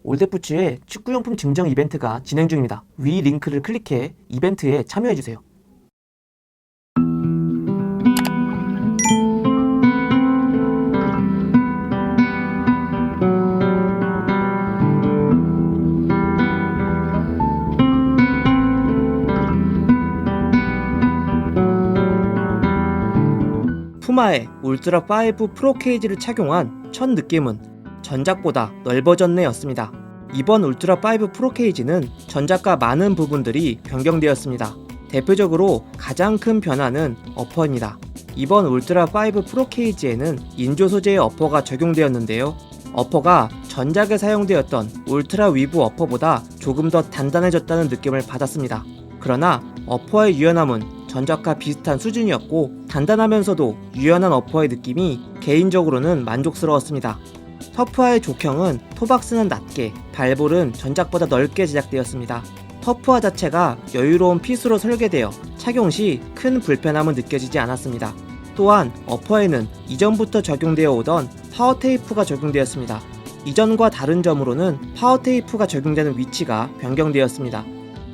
올댓부츠의 축구용품 증정 이벤트가 진행 중입니다. 위 링크를 클릭해 이벤트에 참여해주세요. 푸마의 울트라 5 프로 케이지를 착용한 첫 느낌은 전작보다 넓어졌네였습니다. 이번 울트라 5 프로 케이지는 전작과 많은 부분들이 변경되었습니다. 대표적으로 가장 큰 변화는 어퍼입니다. 이번 울트라 5 프로 케이지에는 인조 소재의 어퍼가 적용되었는데요. 어퍼가 전작에 사용되었던 울트라 위브 어퍼보다 조금 더 단단해졌다는 느낌을 받았습니다. 그러나 어퍼의 유연함은 전작과 비슷한 수준이었고 단단하면서도 유연한 어퍼의 느낌이 개인적으로는 만족스러웠습니다. 터프화의 족형은 토박스는 낮게, 발볼은 전작보다 넓게 제작되었습니다. 터프화 자체가 여유로운 핏으로 설계되어 착용 시 큰 불편함은 느껴지지 않았습니다. 또한 어퍼에는 이전부터 적용되어 오던 파워 테이프가 적용되었습니다. 이전과 다른 점으로는 파워 테이프가 적용되는 위치가 변경되었습니다.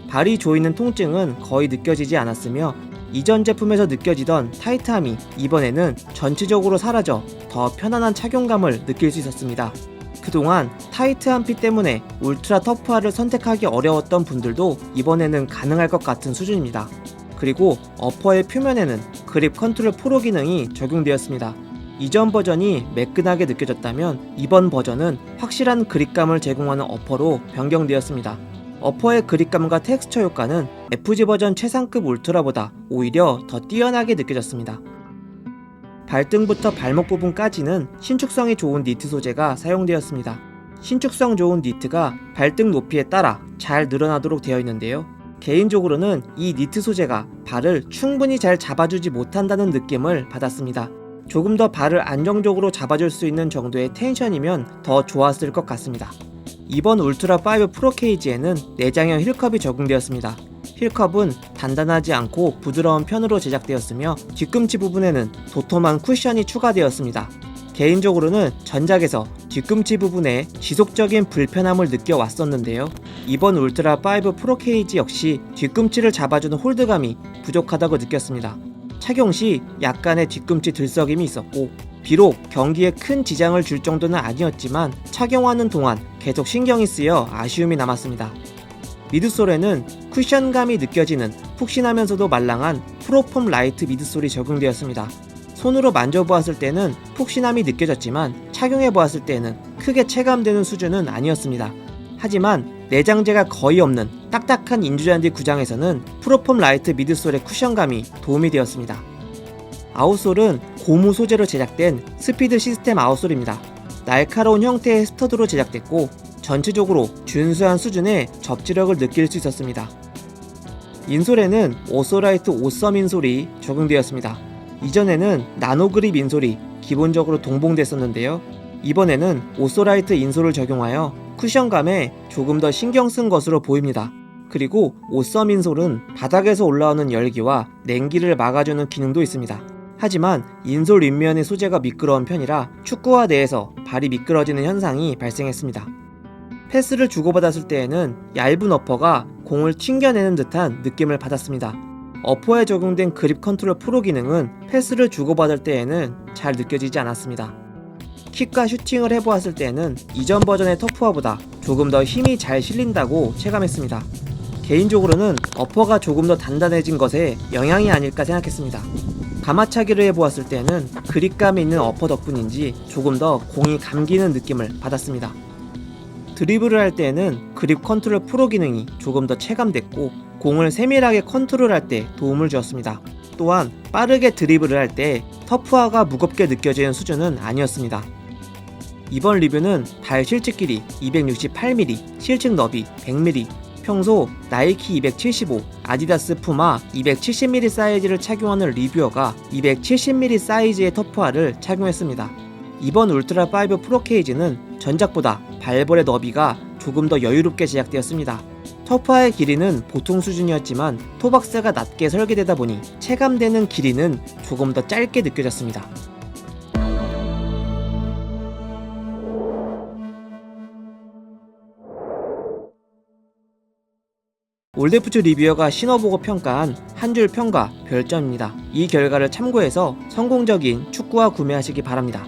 발이 조이는 통증은 거의 느껴지지 않았으며 이전 제품에서 느껴지던 타이트함이 이번에는 전체적으로 사라져 더 편안한 착용감을 느낄 수 있었습니다. 그동안 타이트한 핏 때문에 울트라 터프화를 선택하기 어려웠던 분들도 이번에는 가능할 것 같은 수준입니다. 그리고 어퍼의 표면에는 그립 컨트롤 프로 기능이 적용되었습니다. 이전 버전이 매끈하게 느껴졌다면 이번 버전은 확실한 그립감을 제공하는 어퍼로 변경되었습니다. 어퍼의 그립감과 텍스처 효과는 FG 버전 최상급 울트라보다 오히려 더 뛰어나게 느껴졌습니다. 발등부터 발목 부분까지는 신축성이 좋은 니트 소재가 사용되었습니다. 신축성 좋은 니트가 발등 높이에 따라 잘 늘어나도록 되어 있는데요. 개인적으로는 이 니트 소재가 발을 충분히 잘 잡아주지 못한다는 느낌을 받았습니다. 조금 더 발을 안정적으로 잡아줄 수 있는 정도의 텐션이면 더 좋았을 것 같습니다. 이번 울트라 5 프로 케이지에는 내장형 힐컵이 적용되었습니다. 힐컵은 단단하지 않고 부드러운 편으로 제작되었으며 뒤꿈치 부분에는 도톰한 쿠션이 추가되었습니다. 개인적으로는 전작에서 뒤꿈치 부분에 지속적인 불편함을 느껴왔었는데요. 이번 울트라 5 프로 케이지 역시 뒤꿈치를 잡아주는 홀드감이 부족하다고 느꼈습니다. 착용 시 약간의 뒤꿈치 들썩임이 있었고 비록 경기에 큰 지장을 줄 정도는 아니었지만 착용하는 동안 계속 신경이 쓰여 아쉬움이 남았습니다. 미드솔에는 쿠션감이 느껴지는 푹신하면서도 말랑한 프로폼 라이트 미드솔이 적용되었습니다. 손으로 만져보았을 때는 푹신함이 느껴졌지만 착용해보았을 때는 크게 체감되는 수준은 아니었습니다. 하지만 내장재가 거의 없는 딱딱한 인조잔디 구장에서는 프로폼 라이트 미드솔의 쿠션감이 도움이 되었습니다. 아웃솔은 고무 소재로 제작된 스피드 시스템 아웃솔입니다. 날카로운 형태의 스터드로 제작됐고 전체적으로 준수한 수준의 접지력을 느낄 수 있었습니다. 인솔에는 오소라이트 오썸 인솔이 적용되었습니다. 이전에는 나노그립 인솔이 기본적으로 동봉됐었는데요. 이번에는 오소라이트 인솔을 적용하여 쿠션감에 조금 더 신경 쓴 것으로 보입니다. 그리고 오썸 인솔은 바닥에서 올라오는 열기와 냉기를 막아주는 기능도 있습니다. 하지만 인솔 윗면의 소재가 미끄러운 편이라 축구화 내에서 발이 미끄러지는 현상이 발생했습니다. 패스를 주고받았을 때에는 얇은 어퍼가 공을 튕겨내는 듯한 느낌을 받았습니다. 어퍼에 적용된 그립 컨트롤 프로 기능은 패스를 주고받을 때에는 잘 느껴지지 않았습니다. 킥과 슈팅을 해보았을 때에는 이전 버전의 터프화보다 조금 더 힘이 잘 실린다고 체감했습니다. 개인적으로는 어퍼가 조금 더 단단해진 것에 영향이 아닐까 생각했습니다. 가마차기를 해보았을 때는 그립감이 있는 어퍼 덕분인지 조금 더 공이 감기는 느낌을 받았습니다. 드리블을 할 때에는 그립 컨트롤 프로 기능이 조금 더 체감됐고 공을 세밀하게 컨트롤할 때 도움을 주었습니다. 또한 빠르게 드리블을 할 때 터프화가 무겁게 느껴지는 수준은 아니었습니다. 이번 리뷰는 발 실측 길이 268mm, 실측 너비 100mm, 평소 나이키 275, 아디다스 푸마 270mm 사이즈를 착용하는 리뷰어가 270mm 사이즈의 터프화를 착용했습니다. 이번 울트라 5 프로 케이지는 전작보다 발볼의 너비가 조금 더 여유롭게 제작되었습니다. 터프화의 길이는 보통 수준이었지만 토박스가 낮게 설계되다 보니 체감되는 길이는 조금 더 짧게 느껴졌습니다. 올데푸츠 리뷰어가 신어보고 평가한 한 줄 평가 별점입니다. 이 결과를 참고해서 성공적인 축구화 구매하시기 바랍니다.